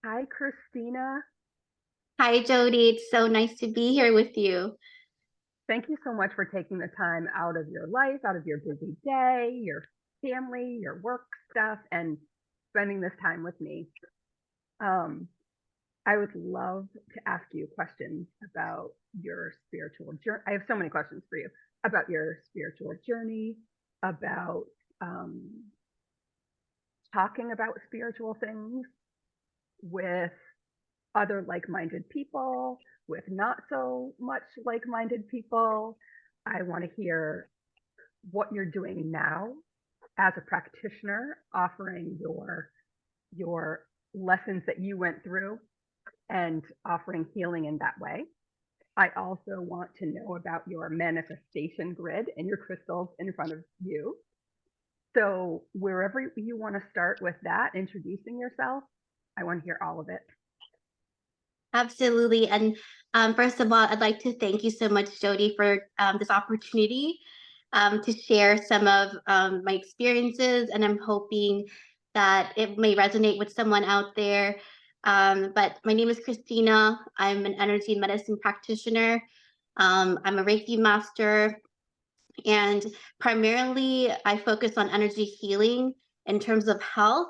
Hi, Christina. Hi, Jody. It's so nice to be here with you. Thank you so much for taking the time out of your life, out of your busy day, your family, your work stuff, and spending this time with me. Um, I would love to ask you questions about your spiritual journey. I have so many questions for you about your spiritual journey, about um, talking about spiritual things with other like-minded people, with not so much like-minded people. I want to hear what you're doing now as a practitioner, offering your lessons that you went through and offering healing in that way. I also want to know about your manifestation grid and your crystals in front of you. So wherever you want to start with that, introducing yourself, I want to hear all of it. Absolutely. And first of all, I'd like to thank you so much, Jody, for this opportunity to share some of my experiences. And I'm hoping that it may resonate with someone out there. But my name is Christina. I'm an energy medicine practitioner. I'm a Reiki master. And primarily, I focus on energy healing in terms of health.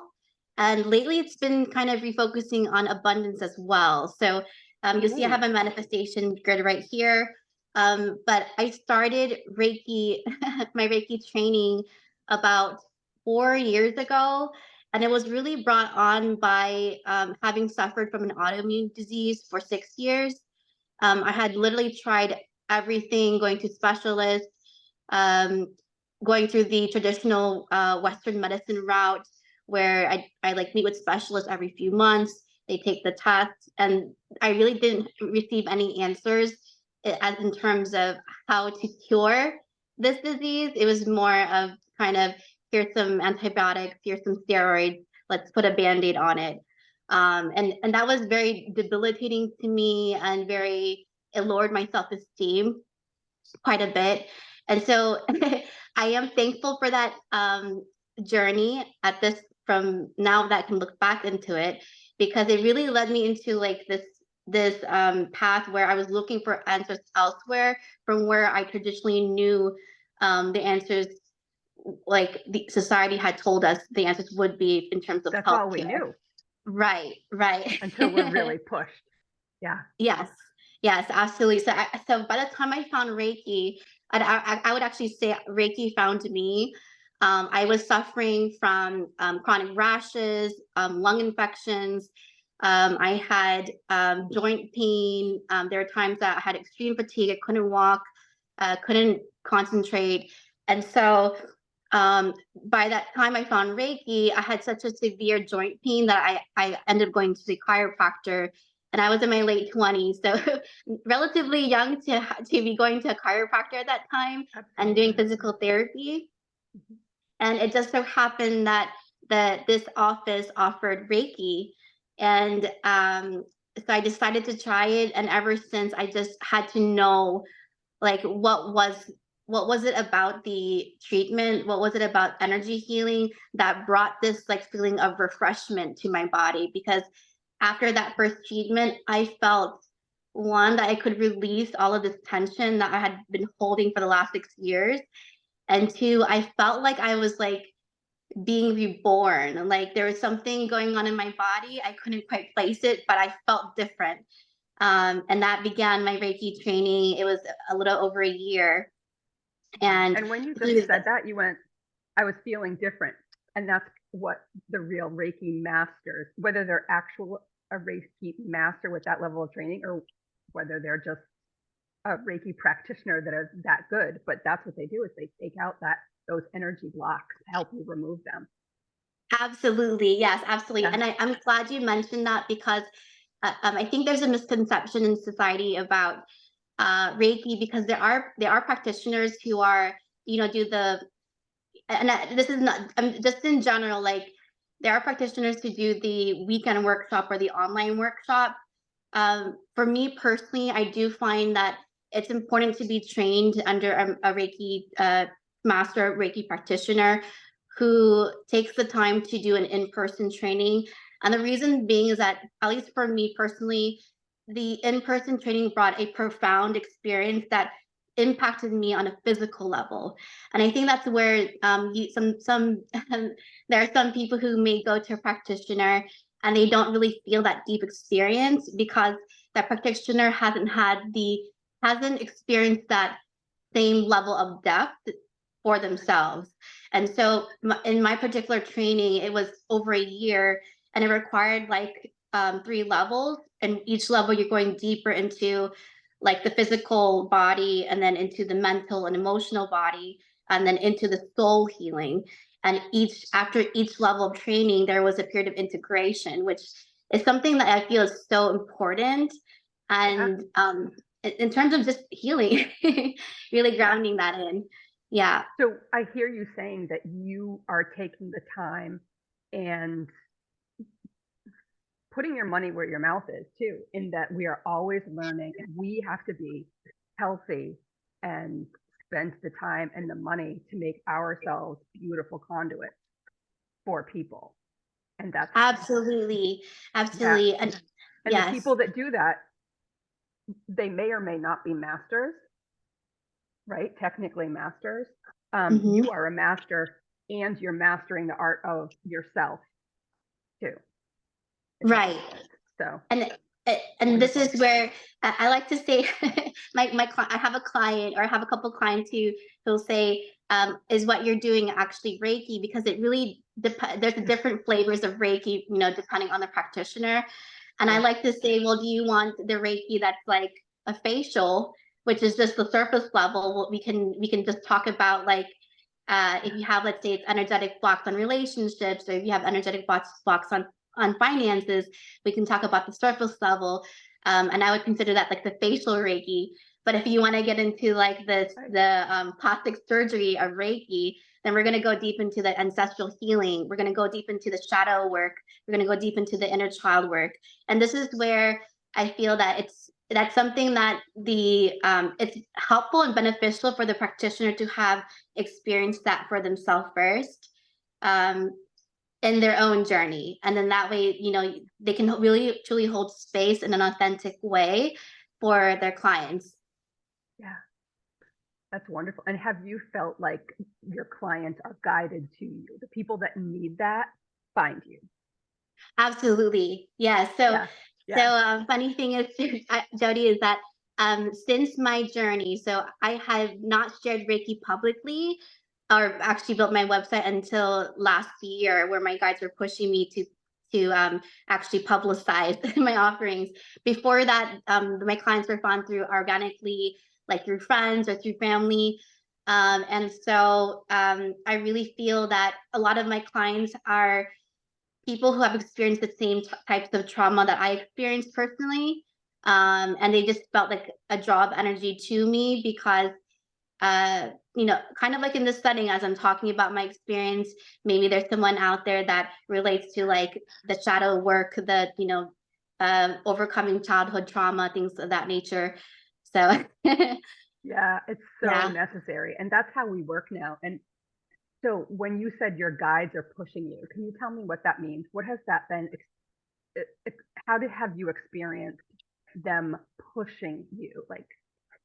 And lately, it's been kind of refocusing on abundance as well. So you'll see I have a manifestation grid right here. But I started Reiki, my Reiki training about 4 years ago. And it was really brought on by having suffered from an autoimmune disease for 6 years. I had literally tried everything, going to specialists, um, going through the traditional Western medicine route, where I like meet with specialists every few months. They take the tests, and I really didn't receive any answers as in terms of how to cure this disease. It was more of kind of, here's some antibiotics, here's some steroids, let's put a band-aid on it. And that was very debilitating to me, and it lowered my self-esteem quite a bit. And so I am thankful for that journey at this, from now that I can look back into it, because it really led me into like this path where I was looking for answers elsewhere from where I traditionally knew the answers, like the society had told us the answers would be in terms of That's all we healthcare. knew Right, right. until we're really pushed. Yeah. Yes, yes, absolutely. So by the time I found Reiki, I would actually say Reiki found me. I was suffering from chronic rashes, lung infections. I had joint pain. There were times that I had extreme fatigue. I couldn't walk, couldn't concentrate. And so by that time I found Reiki, I had such a severe joint pain that I ended up going to the chiropractor, and I was in my late 20s, so relatively young to be going to a chiropractor at that time. Absolutely. And doing physical therapy. Mm-hmm. And it just so happened that this office offered Reiki, and so I decided to try it. And ever since, I just had to know, like, what was it about the treatment, what was it about energy healing that brought this like feeling of refreshment to my body. Because after that first treatment, I felt, one, that I could release all of this tension that I had been holding for the last 6 years, and two, I felt like I was like being reborn. Like there was something going on in my body, I couldn't quite place it, but I felt different. And that began my Reiki training. It was a little over a year. And when you just said that, you went, I was feeling different. And that's what the real Reiki masters, whether they're actual a Reiki master with that level of training, or whether they're just a Reiki practitioner that is that good, but that's what they do, is they take out those energy blocks, help you remove them. Absolutely. Yes, absolutely. Yeah. And I'm glad you mentioned that, because I think there's a misconception in society about Reiki, because there are practitioners who are, do the, and this is not, just in general, like there are practitioners who do the weekend workshop or the online workshop. For me personally, I do find that it's important to be trained under a Reiki master, Reiki practitioner, who takes the time to do an in-person training. And the reason being is that, at least for me personally, the in-person training brought a profound experience that impacted me on a physical level. And I think that's where there are some people who may go to a practitioner and they don't really feel that deep experience because that practitioner hasn't experienced that same level of depth for themselves. And so in my particular training, it was over a year and it required like 3 levels. And each level you're going deeper into like the physical body and then into the mental and emotional body and then into the soul healing. And after each level of training, there was a period of integration, which is something that I feel is so important. And in terms of just healing, really grounding that in. Yeah. So I hear you saying that you are taking the time and putting your money where your mouth is too, in that we are always learning and we have to be healthy and spend the time and the money to make ourselves beautiful conduits for people. And that's Absolutely. Absolutely. And the yes. people that do that, they may or may not be masters, right? Technically masters. You are a master and you're mastering the art of yourself too. Right. So and this is where I like to say I have a client or I have a couple clients who'll say, is what you're doing actually Reiki? Because it really there's different flavors of Reiki, depending on the practitioner. And I like to say, well, do you want the Reiki that's like a facial, which is just the surface level? We can just talk about like if you have, let's say, it's energetic blocks on relationships, or if you have energetic blocks on finances, we can talk about the surface level. And I would consider that like the facial Reiki. But if you want to get into like the plastic surgery of Reiki, then we're going to go deep into the ancestral healing. We're going to go deep into the shadow work. We're going to go deep into the inner child work. And this is where I feel that that's something that it's helpful and beneficial for the practitioner to have experienced that for themselves first. In their own journey. And then that way, they can really truly hold space in an authentic way for their clients. Yeah, that's wonderful. And have you felt like your clients are guided to you? The people that need that find you? Absolutely. Yeah. So funny thing is, Jody, is that since my journey, so I have not shared Reiki publicly or actually built my website until last year, where my guides were pushing me to actually publicize my offerings. Before that, my clients were found through organically, like through friends or through family. And so I really feel that a lot of my clients are people who have experienced the same types of trauma that I experienced personally. And they just felt like a draw of energy to me because kind of like in this setting, as I'm talking about my experience, maybe there's someone out there that relates to like the shadow work, the, overcoming childhood trauma, things of that nature. So yeah, it's so necessary. And that's how we work now. And so when you said your guides are pushing you, can you tell me what that means? What has that been? How have you experienced them pushing you? Like,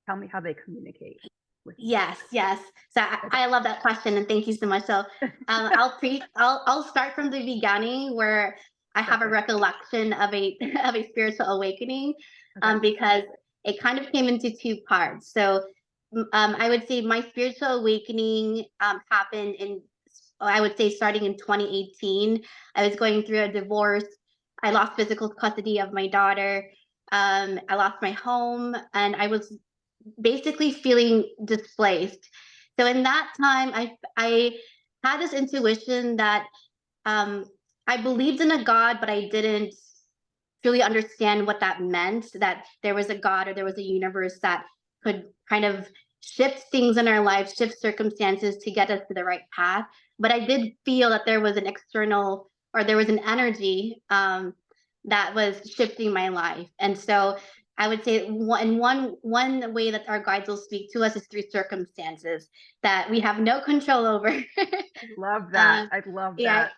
tell me how they communicate with you. Yes. So I love that question, and thank you so much. So I'll start from the beginning, where I have a recollection of a spiritual awakening, because it kind of came into 2 parts. So I would say my spiritual awakening happened I would say starting in 2018. I was going through a divorce. I lost physical custody of my daughter. I lost my home, and I was basically feeling displaced. So in that time, I had this intuition that I believed in a God, but I didn't really understand what that meant, that there was a God or there was a universe that could kind of shift things in our lives, shift circumstances to get us to the right path. But I did feel that there was an external, or there was an energy that was shifting my life. And so I would say one way that our guides will speak to us is through circumstances that we have no control over. Love that. um, I love yeah, that.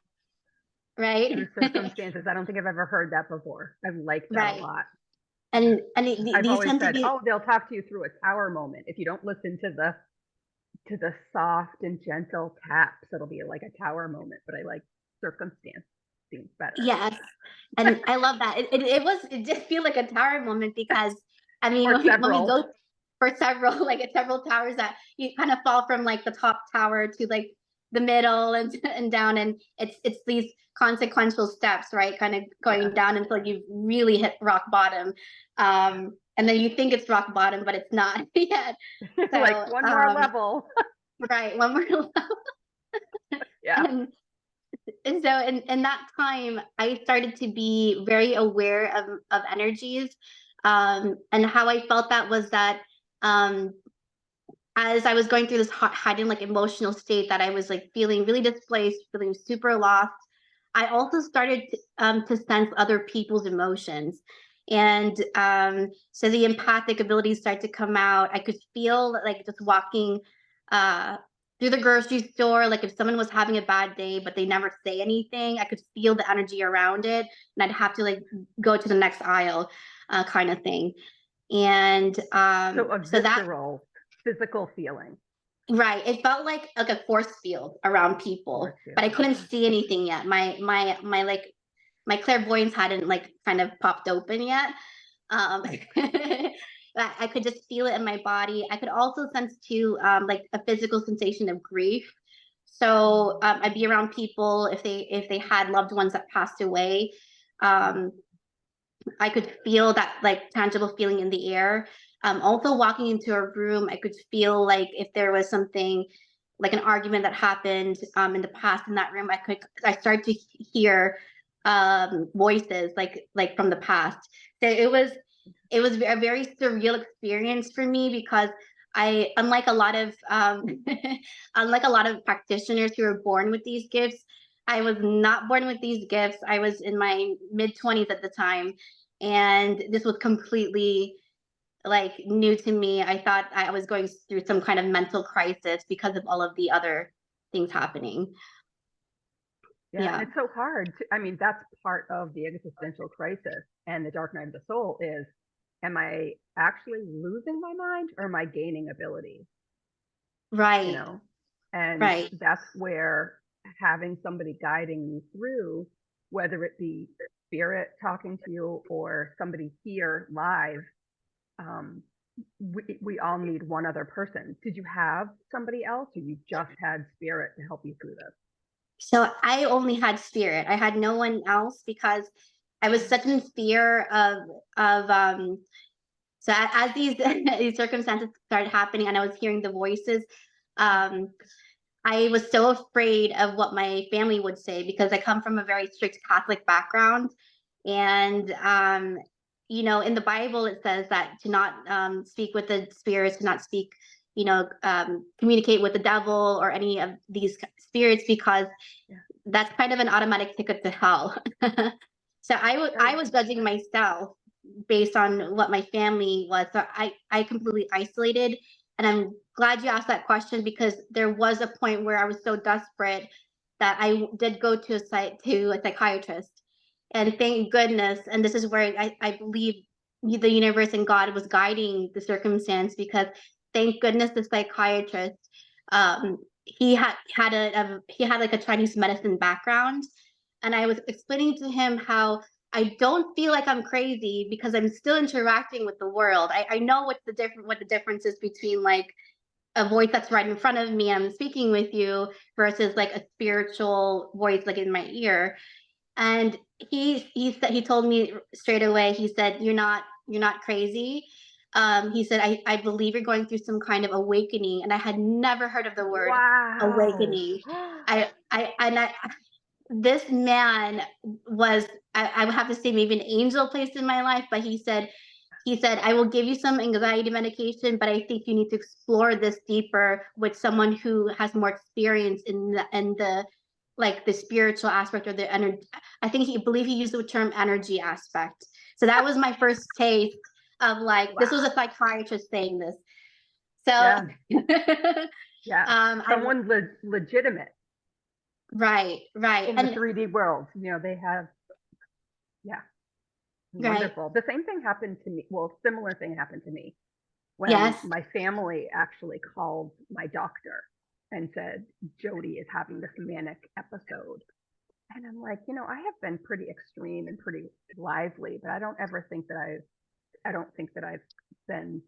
right, Through circumstances. I don't think I've ever heard that before. I like that a right. lot. And I've these always tend to said, be, oh, they'll talk to you through a tower moment. If you don't listen to the soft and gentle taps, it'll be like a tower moment. But I like circumstance seems better. yes, and I love that. It did feel like a tower moment because I mean Or when we several. go for several like several towers that you kind of fall from like the top tower to like the middle and and down, and it's these consequential steps, right? Kind of Yeah. going down until you really hit rock bottom. And then you think it's rock bottom, but it's not yet. Like So one more level. right, one more level. Yeah. and and so in that time I started to be very aware of energies, and how I felt that was that, um as I was going through this hiding like emotional state that I was like feeling really displaced, feeling super lost, I also started to sense other people's emotions. And so the empathic abilities started to come out. I could feel like just walking uh, through the grocery store, like if someone was having a bad day, but they never say anything, I could feel the energy around it. And I'd have to like go to the next aisle, kind of thing. And So a so that visceral, physical feeling. right. It felt like a force field around Force people, field. but I couldn't Okay. see anything yet. My like my clairvoyance hadn't like kind of popped open yet. I could just feel it in my body. I could also sense too, like a physical sensation of grief. So I'd be around people if they had loved ones that passed away. Um, I could feel that like tangible feeling in the air. Also, walking into a room, I could feel like if there was something like an argument that happened in the past in that room, I started to hear voices like from the past. So it was a very surreal experience for me because I, unlike a lot of unlike a lot of practitioners who are born with these gifts, I was not born with these gifts. I was in my mid 20s at the time, and this was completely like new to me. I thought I was going through some kind of mental crisis because of all of the other things happening. Yeah, and Yeah, it's so hard to, I mean, that's part of the existential crisis and the dark night of the soul is, am I actually losing my mind or am I gaining ability? You right, know? And right. that's where having somebody guiding you through, whether it be spirit talking to you or somebody here live, um, we all need one other person. Did you have somebody else or you just had spirit to help you through this? So I only had spirit. I had no one else because I was such in fear of so as these these circumstances started happening and I was hearing the voices, um I was so afraid of what my family would say because I come from a very strict Catholic background. And, you know, in the Bible, it says that to not speak with the spirits, to not speak, you know, communicate with the devil or any of these spirits because Yeah. that's kind of an automatic ticket to hell. So I Right. was judging myself based on what my family was. So I completely isolated. And I'm glad you asked that question because there was a point where I was so desperate that I did go to a psychiatrist. And thank goodness, and this is where I believe the universe and God was guiding the circumstance because thank goodness the psychiatrist, he had like a Chinese medicine background, and I was explaining to him how I don't feel like I'm crazy because I'm still interacting with the world. I know what the difference is between like a voice that's right in front of me, I'm speaking with you, versus like a spiritual voice like in my ear. And he told me straight away. He said, you're not crazy." He said, I believe you're going through some kind of awakening, and I had never heard of the word Wow. awakening. I this man was, I would have to say maybe an angel placed in my life, but he said, I will give you some anxiety medication, but I think you need to explore this deeper with someone who has more experience in the like the spiritual aspect or the energy. I think he believe he used the term energy aspect. So that was my first taste of like, this was Wow. a psychiatrist saying this. So, Yeah. Yeah. I Someone legitimate right, right, in the and 3D world. They have, yeah, right, wonderful. The same thing happened to me. Well, similar thing happened to me when yes, my family actually called my doctor and said, Jody is having this manic episode. And I'm like, I have been pretty extreme and pretty lively, but I don't think that I've been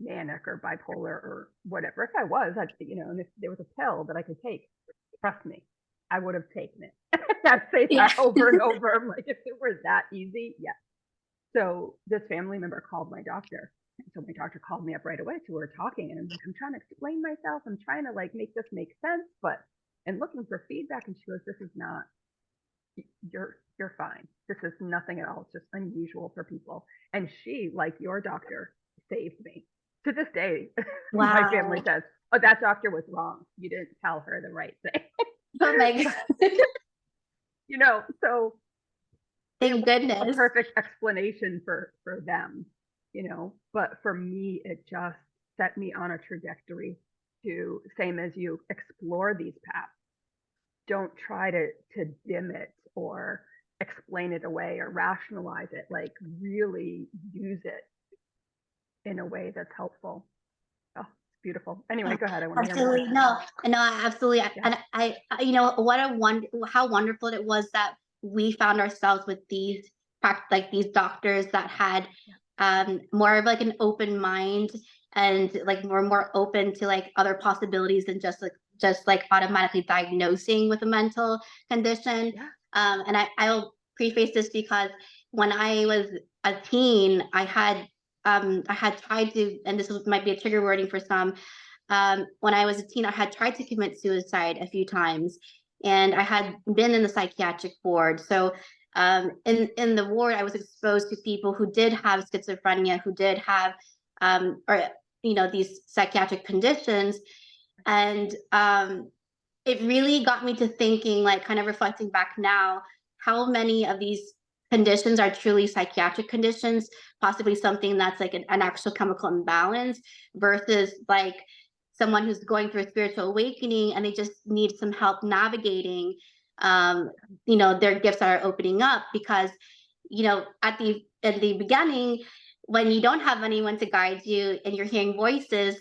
manic or bipolar or whatever. If I was, and if there was a pill that I could take, trust me, I would have taken it. I'd say yeah, that over and over. I'm like, if it were that easy, yeah. So this family member called my doctor. And so my doctor called me up right away. So we were talking, and I'm like, I'm trying to explain myself. I'm trying to like make this make sense, and looking for feedback. And she goes, "This is not. You're fine. This is nothing at all. It's just unusual for people." And she, like your doctor, saved me. To this day, my family wow, says, "Oh, that doctor was wrong. You didn't tell her the right thing." oh my But, God, so it thank wasn't a goodness. perfect explanation for them, but for me, it just set me on a trajectory to, same as you, explore these paths. Don't try to dim it or explain it away or rationalize it. Like, really use it in a way that's helpful. Oh, it's beautiful. Anyway, Oh, go ahead. I want to hear more. absolutely. No, no, absolutely. Yeah. And what a how wonderful it was that we found ourselves with these like these doctors that had more of like an open mind and like more open to like other possibilities than just like automatically diagnosing with a mental condition. Yeah. And I'll preface this because when I was a teen, I had tried to, and might be a trigger wording for some, when I was a teen, I had tried to commit suicide a few times, and I had been in the psychiatric ward. So, in the ward, I was exposed to people who did have schizophrenia, who did have, or these psychiatric conditions, and it really got me to thinking, like, kind of reflecting back now, how many of these conditions are truly psychiatric conditions, possibly something that's like an actual chemical imbalance versus like someone who's going through a spiritual awakening and they just need some help navigating their gifts that are opening up. Because at the beginning, when you don't have anyone to guide you and you're hearing voices,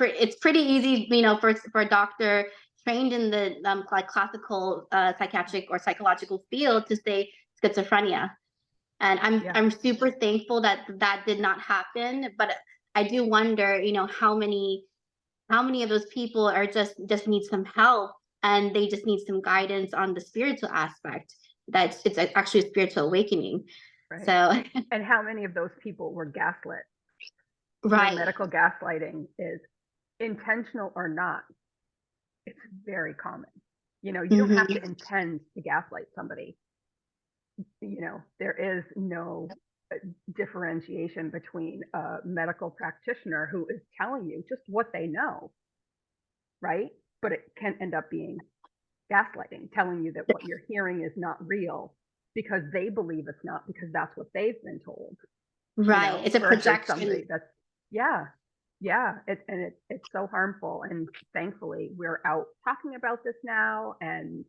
it's pretty easy, for a doctor trained in the like classical psychiatric or psychological field to say schizophrenia. And Yeah. I'm super thankful that that did not happen. But I do wonder, how many of those people are just need some help, and they just need some guidance on the spiritual aspect. It's actually a spiritual awakening. Right. So And how many of those people were gaslit? right. Medical gaslighting is, intentional or not, it's very common. You don't have Hmm. to intend to gaslight somebody. There is no differentiation between a medical practitioner who is telling you just what they know, right? But it can end up being gaslighting, telling you that what you're hearing is not real because they believe it's not, because that's what they've been told, Right. It's a versus projection. somebody that's, yeah, yeah, it's so harmful. And thankfully, we're out talking about this now, and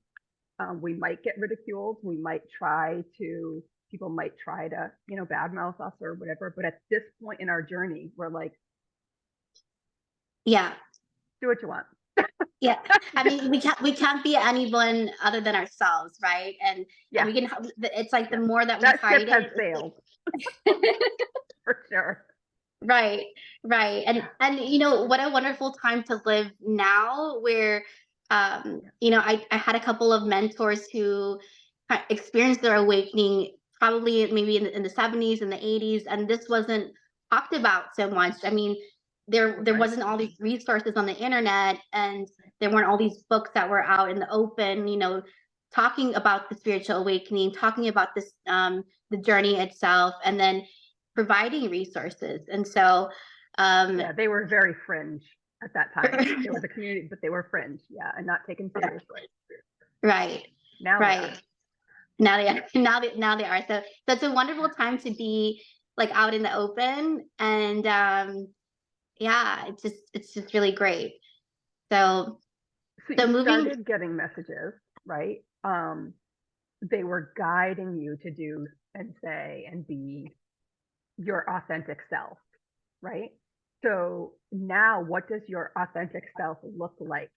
we might get ridiculed. People might try to, badmouth us or whatever. But at this point in our journey, we're like, Yeah. do what you want. Yeah. I mean, we can't be anyone other than ourselves, right? And Yeah, we can it's like the yeah. more that we That ship hide has it, sailed for sure. right, right. And what a wonderful time to live now, where Yeah, I had a couple of mentors who experienced their awakening probably maybe in the 70s and the 80s, and this wasn't talked about so much. I mean, there right. wasn't all these resources on the internet, and there weren't all these books that were out in the open, talking about the spiritual awakening, talking about this the journey itself, and then providing resources. And so, um, Yeah, they were very fringe at that time. There was a community, but they were fringe, yeah, and not taken seriously. right, Now they are. right. Now they are. Now they are. So it's a wonderful time to be like out in the open. And yeah, it's just really great. So So so you moving started getting messages, right? They were guiding you to do and say and be your authentic self, right? So now what does your authentic self look like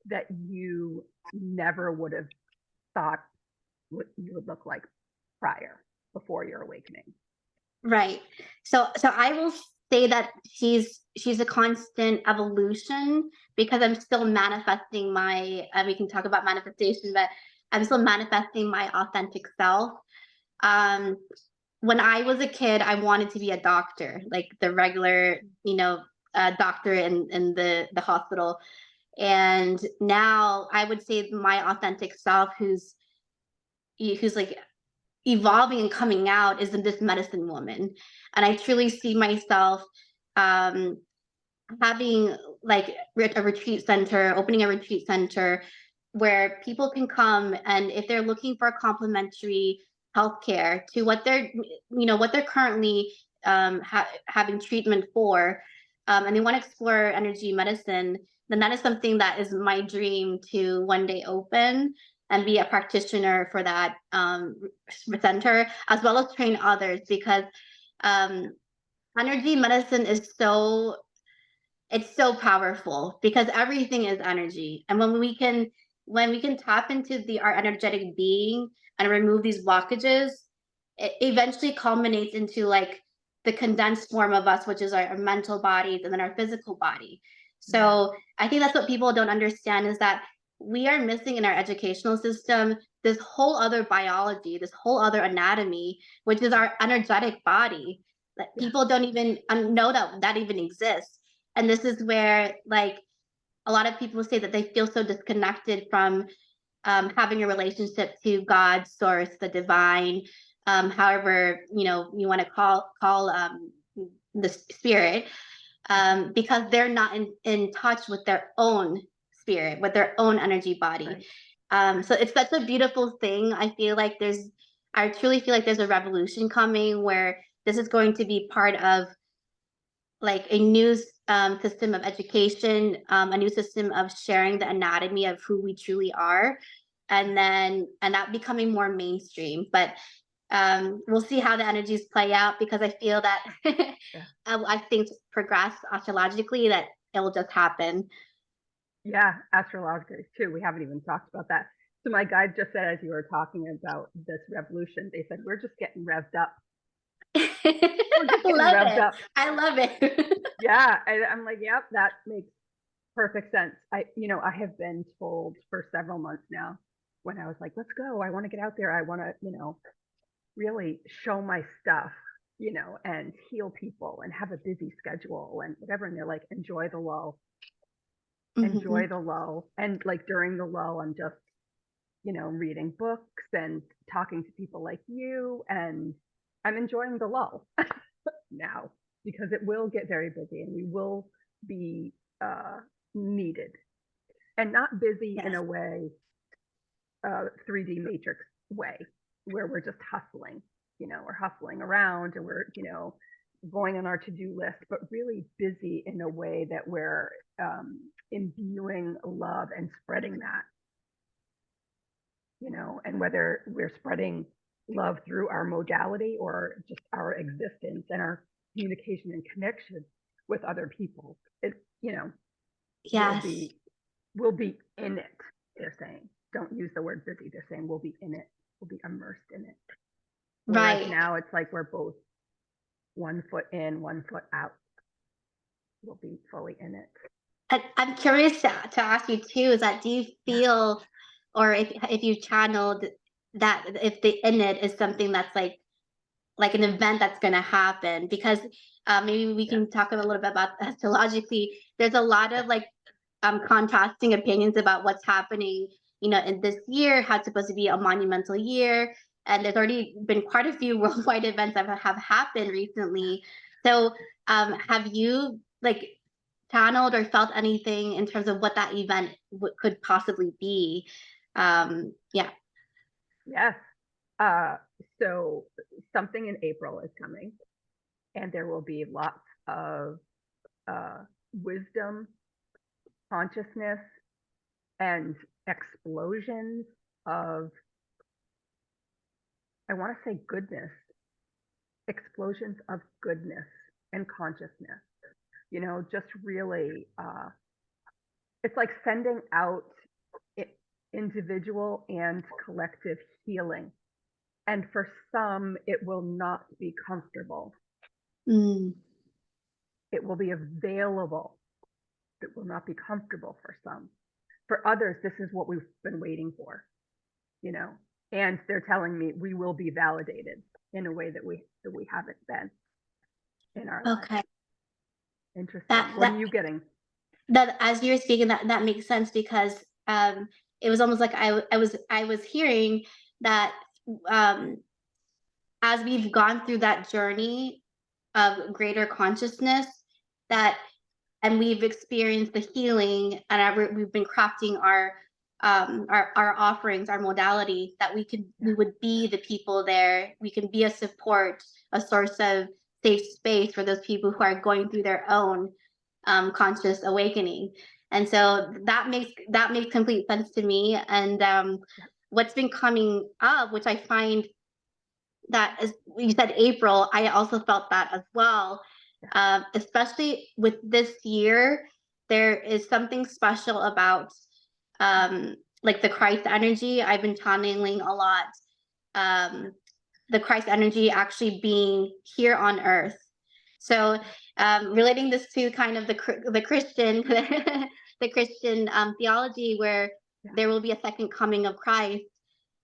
that you never would have thought what you would look like prior, before your awakening? right. So I will say that she's a constant evolution because I'm still manifesting my we can talk about manifestation, but I'm still manifesting my authentic self. Um when I was a kid, I wanted to be a doctor, like the regular, doctor in the hospital. And now I would say my authentic self, who's like evolving and coming out, is in this medicine woman, and I truly see myself um, having like a retreat center, opening a retreat center where people can come, and if they're looking for complementary healthcare to what they're currently having treatment for, and they want to explore energy medicine, then that is something that is my dream to one day open and be a practitioner for that center, as well as train others, because um, energy medicine is so powerful because everything is energy. And when we can tap into our energetic being and remove these blockages, it eventually culminates into like the condensed form of us, which is our mental bodies and then our physical body. So I think that's what people don't understand, is that we are missing in our educational system this whole other biology, this whole other anatomy, which is our energetic body, that Yeah. people don't even know that even exists. And this is where, like, a lot of people say that they feel so disconnected from having a relationship to God, source, the divine, however you want to call the spirit, because they're not in touch with their own spirit, with their own energy body. Right. So it's such a beautiful thing. I truly feel like there's a revolution coming where this is going to be part of like a new system of education, a new system of sharing the anatomy of who we truly are, and that becoming more mainstream. But we'll see how the energies play out, because I feel that Yeah. I think progress astrologically, that it will just happen. Yeah, astrologically too. We haven't even talked about that. So my guide just said, as you were talking about this revolution, they said, we're just getting revved up. We're I just getting love revved it. up. I love it. Yeah. And I'm like, yep, that makes perfect sense. I have been told for several months now, when I was like, let's go, I want to get out there, I want to, really show my stuff, and heal people and have a busy schedule and whatever. And they're like, enjoy Mhm. the lull. And like during the lull, I'm just, reading books and talking to people like you. And I'm enjoying the lull now, because it will get very busy and we will be needed, and not busy in Yes. a way, 3D matrix way, where we're just hustling, we're hustling around and we're, going on our to-do list, but really busy in a way that we're imbuing love and spreading that, and whether we're spreading love through our modality or just our existence and our communication and connection with other people, it, will Yes. be we'll be in it. They're saying, don't use the word busy. They're saying we'll be in it. We'll be immersed in it. Whereas Right. now it's like we're both one foot in, one foot out. We'll be fully in it. I'm curious to ask you too, is that, do you Yeah. feel, or if you channeled that, if the in it is something that's like an event that's going to happen? Because maybe we Yeah. can talk a little bit about astrologically. There's a lot Yeah. of like contrasting opinions about what's happening, in this year, how it's supposed to be a monumental year. And there's already been quite a few worldwide events that have happened recently. So have you like channeled or felt anything in terms of what that event could possibly be? Yeah. Yes. Uh, so something in April is coming. and there will be lots of wisdom, consciousness, and explosions of, I want to say goodness, explosions of goodness and consciousness. Just really, it's like sending out individual and collective healing. And for some, it will not be comfortable. It will be available. It will not be comfortable for some. For others, this is what we've been waiting for, and they're telling me we will be validated in a way that we haven't been in our lives. Okay. Interesting. What are you getting? That as you're speaking, that makes sense, because it was almost like I was hearing that as we've gone through that journey of greater consciousness, and we've experienced the healing, and we've been crafting our offerings, our modality, that we would be the people there. We can be a support, a source of safe space for those people who are going through their own conscious awakening. And so that makes complete sense to me. And what's been coming up, which I find that, as you said, April, I also felt that as well. Especially with this year, there is something special about like the Christ energy. I've been channeling a lot. The Christ energy actually being here on earth. So relating this to kind of the Christian the Christian theology, where there will be a second coming of Christ.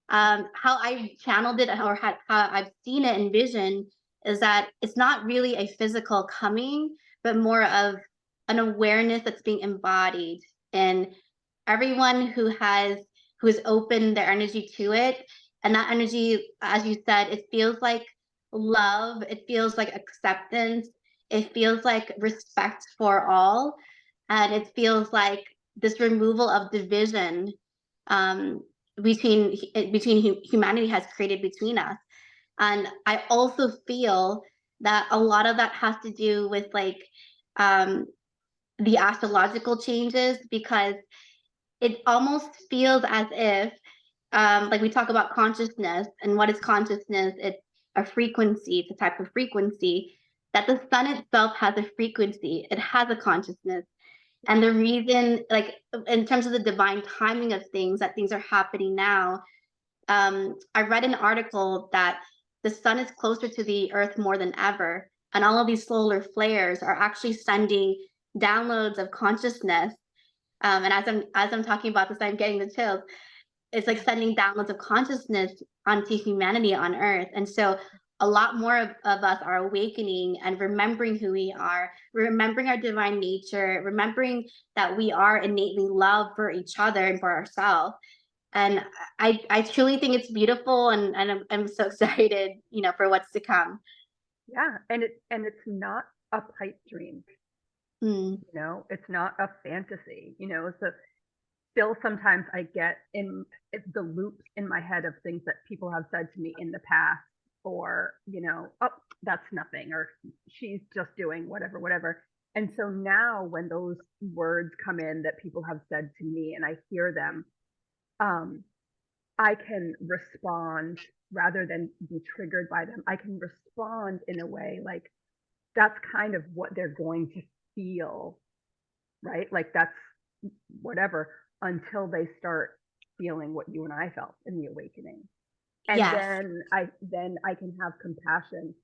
How I channeled it, or how I've seen it envisioned, is that it's not really a physical coming, but more of an awareness that's being embodied in everyone who has opened their energy to it. And that energy, as you said, it feels like love, it feels like acceptance, it feels like respect for all, and it feels like this removal of division between humanity has created between us. And I also feel that a lot of that has to do with like the astrological changes, because it almost feels as if like we talk about consciousness, and what is consciousness? It's a frequency, it's a type of frequency, that the sun itself has a frequency, it has a consciousness. And the reason, like in terms of the divine timing of things, that things are happening now, I read an article that the sun is closer to the earth more than ever, and all of these solar flares are actually sending downloads of consciousness. And as I'm talking about this, I'm getting the chills. It's like sending downloads of consciousness onto humanity on earth. And so a lot more of us are awakening and remembering who we are, remembering our divine nature, remembering that we are innately love for each other and for ourselves. And I truly think it's beautiful, and I'm so excited, for what's to come. Yeah, and it's not a pipe dream. It's not a fantasy. So still sometimes I get in the loops in my head of things that people have said to me in the past, or oh, that's nothing, or she's just doing whatever. And so now when those words come in that people have said to me and I hear them, I can respond rather than be triggered by them. I can respond in a way like that's kind of what they're going to feel, right? Like that's whatever, until they start feeling what you and I felt in the awakening. And yes. then I can have compassion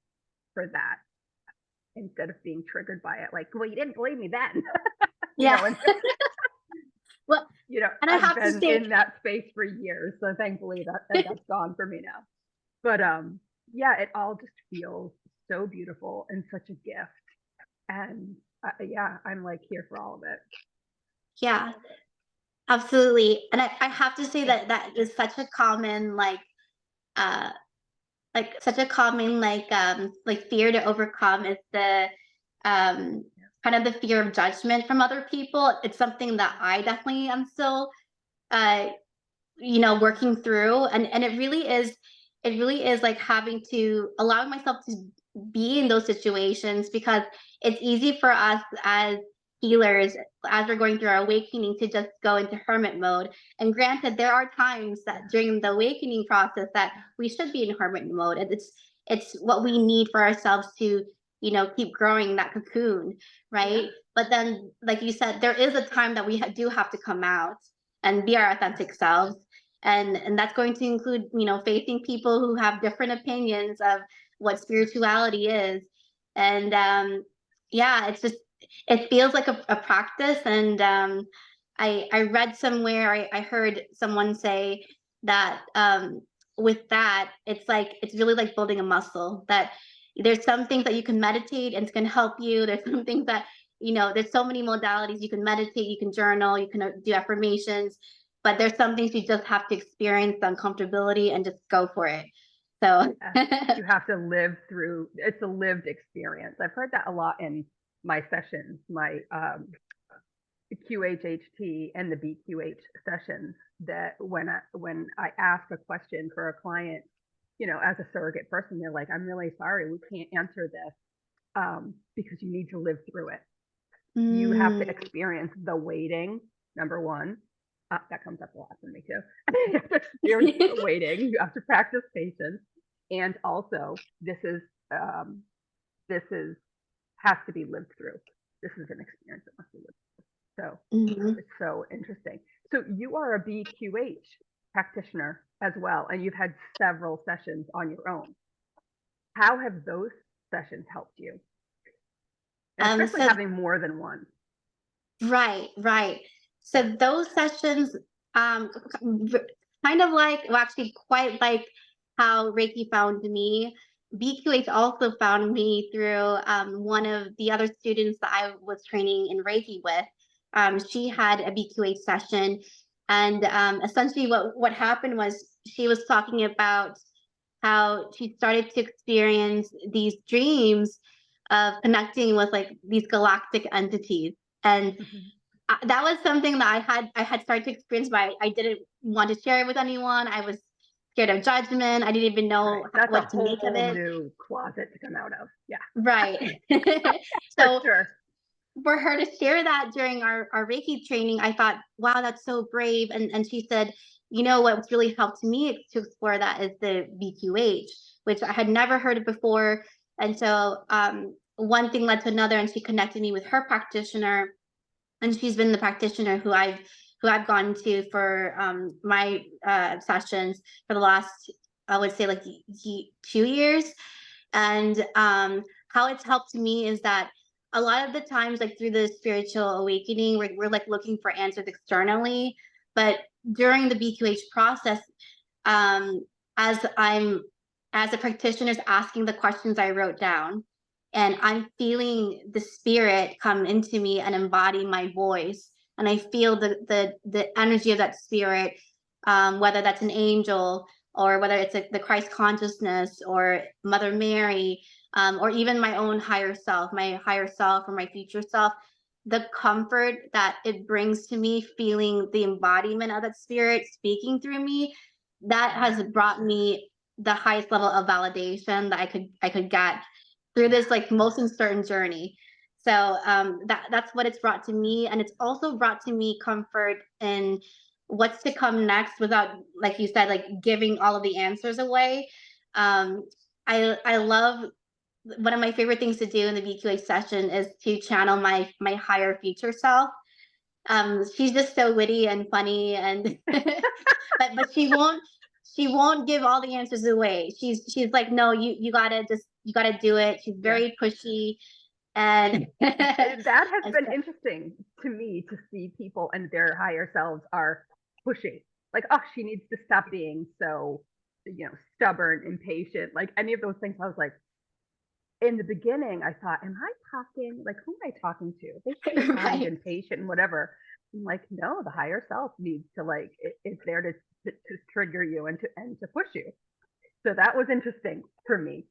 for that, instead of being triggered by it. Like, well, you didn't believe me then. Yeah. Well, and I I've have to been say, in that space for years, so thankfully that's gone for me now. But yeah, it all just feels so beautiful and such a gift. And yeah, I'm like here for all of it. yeah, absolutely. And I have to say that is such a common such a common fear to overcome, is the kind of the fear of judgment from other people. It's something that I definitely am still working through, and it really is like having to allowing myself to be in those situations, because it's easy for us as healers, as we're going through our awakening, to just go into hermit mode. And granted, there are times that during the awakening process that we should be in hermit mode, and it's what we need for ourselves to, you know, keep growing that cocoon, right? Yeah. But then, like you said, there is a time that we do have to come out and be our authentic selves, and that's going to include, you know, facing people who have different opinions of what spirituality is. And yeah, it's just, it feels like a practice. And I read somewhere, I heard someone say that with that, it's like, it's really like building a muscle, that there's some things that you can meditate and it's going to help you. There's some things that, you know, there's so many modalities. You can meditate, you can journal, you can do affirmations, but there's some things you just have to experience the uncomfortability and just go for it. So you have to live through, it's a lived experience. I've heard that a lot in my sessions, my QHHT and the BQH sessions, that when I ask a question for a client, you know, as a surrogate person, they're like, I'm really sorry, we can't answer this because you need to live through it. You have to experience the waiting, number one. That comes up a lot for me too. You have to experience the waiting. You have to practice patience, and also this has to be lived through. This is an experience that must be lived through. So it's so interesting. So you are a BQH practitioner as well, and you've had several sessions on your own. How have those sessions helped you? And especially so, having more than one. Right. So those sessions, kind of like, well, actually quite like how Reiki found me. BQH also found me through one of the other students that I was training in Reiki with. She had a BQH session, and essentially what happened was she was talking about how she started to experience these dreams of connecting with like these galactic entities. And that was something that I had started to experience, but I didn't want to share it with anyone. I was scared of judgment. I didn't even know what to make of it. That's a whole new closet to come out of. Yeah. Right. So for her to share that during our Reiki training, I thought, wow, that's so brave. And she said, you know, what's really helped me to explore that is the BQH, which I had never heard of before. And so one thing led to another, and she connected me with her practitioner. And she's been the practitioner who I've gone to for my sessions for the last, I would say, like 2 years. And how it's helped me is that a lot of the times, like through the spiritual awakening, we're like looking for answers externally, but during the BQH process, as a practitioner is asking the questions I wrote down, and I'm feeling the spirit come into me and embody my voice, and I feel the energy of that spirit, whether that's an angel or whether it's the Christ consciousness or Mother Mary, or even my own higher self or my future self. The comfort that it brings to me, feeling the embodiment of that spirit speaking through me, that has brought me the highest level of validation that I could get through this like most uncertain journey. So that's what it's brought to me, and it's also brought to me comfort in what's to come next, without, like you said, like giving all of the answers away. I love, one of my favorite things to do in the BQA session is to channel my higher future self. She's just so witty and funny, and but she won't give all the answers away. She's like, no, you gotta do it. She's very pushy, and that has been interesting to me, to see people and their higher selves are pushing. Like, oh, she needs to stop being so, you know, stubborn, impatient, like any of those things. I was like, in the beginning, I thought, am I talking, like, who am I talking to? They say kind and patient and whatever. I'm like, no, the higher self needs to, like, it's there to trigger you and to push you. So that was interesting for me.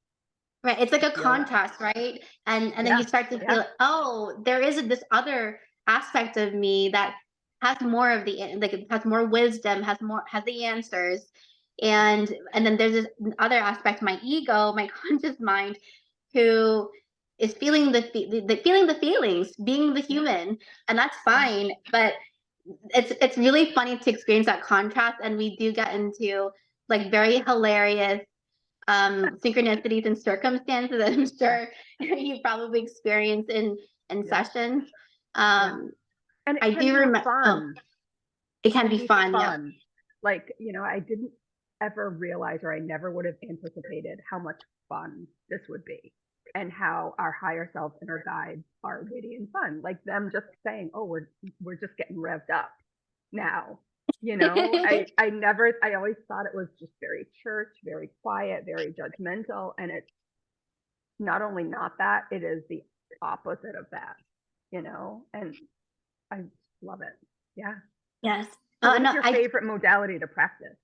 Right, it's like a contrast, right? And then you start to feel, oh, there is this other aspect of me that has more of the, like, it has more wisdom, has the answers. And then there's this other aspect, my ego, my conscious mind, who is feeling feeling the feelings, being the human, and that's fine. But it's really funny to experience that contrast, and we do get into like very hilarious synchronicities and circumstances that I'm sure you probably experience in Yeah. sessions. Yeah. And it I can do be remember. Oh, fun. it It can can be be fun. Yeah. fun. Like, I didn't ever realize, or I never would have anticipated how much fun this would be, and how our higher self and our guides are witty and fun. Like them just saying, "Oh, we're just getting revved up now." I always thought it was just very church, very quiet, very judgmental, and it's not only not that, it is the opposite of that, and I love it. Yeah. Yes. So what is No, your favorite modality to practice?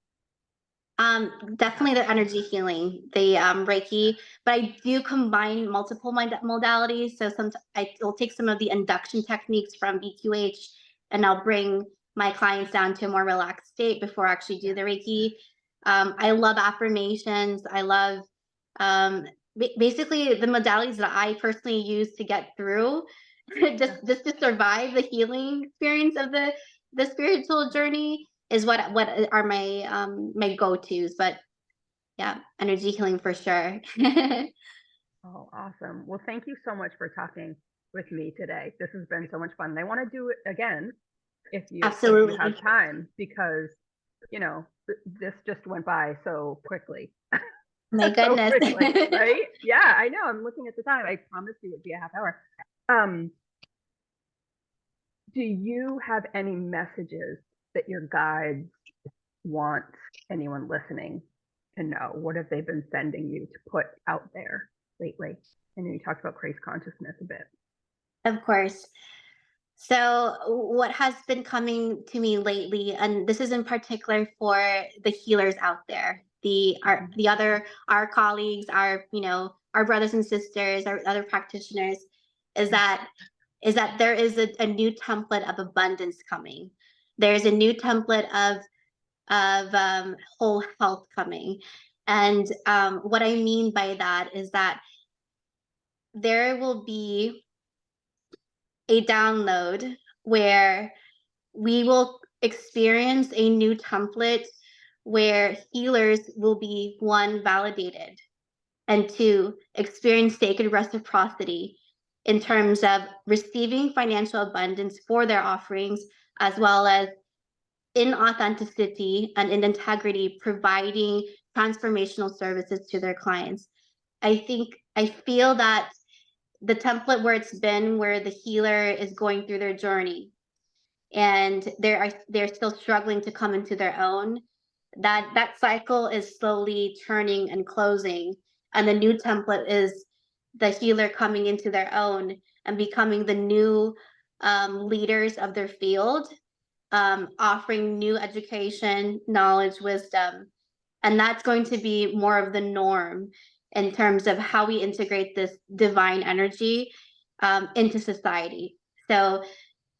definitely the energy healing, the Reiki, but I do combine multiple modalities. So I'll take some of the induction techniques from BQH, and I'll bring my clients down to a more relaxed state before I actually do the Reiki. I love affirmations. I love basically the modalities that I personally use to get through, just to survive the healing experience of the spiritual journey is what are my go-tos. But yeah, energy healing for sure. Oh, awesome. Well, thank you so much for talking with me today. This has been so much fun. I want to do it again if you have Absolutely. time, because this just went by so quickly. My So goodness. quickly, right? Yeah, I know. I'm looking at the time. I promised you it'd be a half hour. Um, do you have any messages that your guides want anyone listening to know? What have they been sending you to put out there lately? I know you talked about grace consciousness a bit. Of course. So what has been coming to me lately, and this is in particular for the healers out there, our colleagues, our brothers and sisters, our other practitioners, is that there is a new template of abundance coming. There's a new template of whole health coming. And what I mean by that is that there will be a download where we will experience a new template where healers will be, one, validated, and two, experience sacred reciprocity in terms of receiving financial abundance for their offerings, as well as in authenticity and in integrity, providing transformational services to their clients. I feel that the template where it's been, where the healer is going through their journey and they're still struggling to come into their own, that cycle is slowly turning and closing, and the new template is the healer coming into their own and becoming the new leaders of their field, offering new education, knowledge, wisdom. And that's going to be more of the norm in terms of how we integrate this divine energy into society. So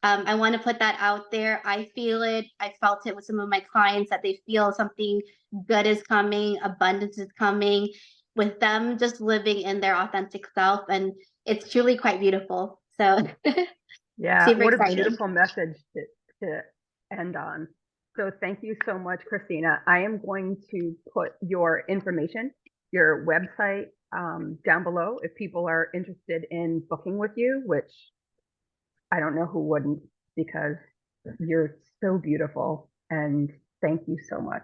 I want to put that out there. I feel it. I felt it with some of my clients that they feel something good is coming, abundance is coming, with them just living in their authentic self. And it's truly quite beautiful. So Yeah, super what a exciting. beautiful message to end on. So thank you so much, Christina. I am going to put your information, your website, down below if people are interested in booking with you, which I don't know who wouldn't, because you're so beautiful. And thank you so much.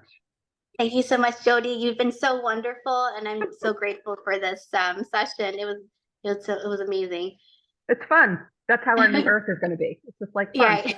Thank you so much, Jody. You've been so wonderful, and I'm so grateful for this session. It was amazing. It's fun. That's how our new earth is going to be. It's just like fun. Right.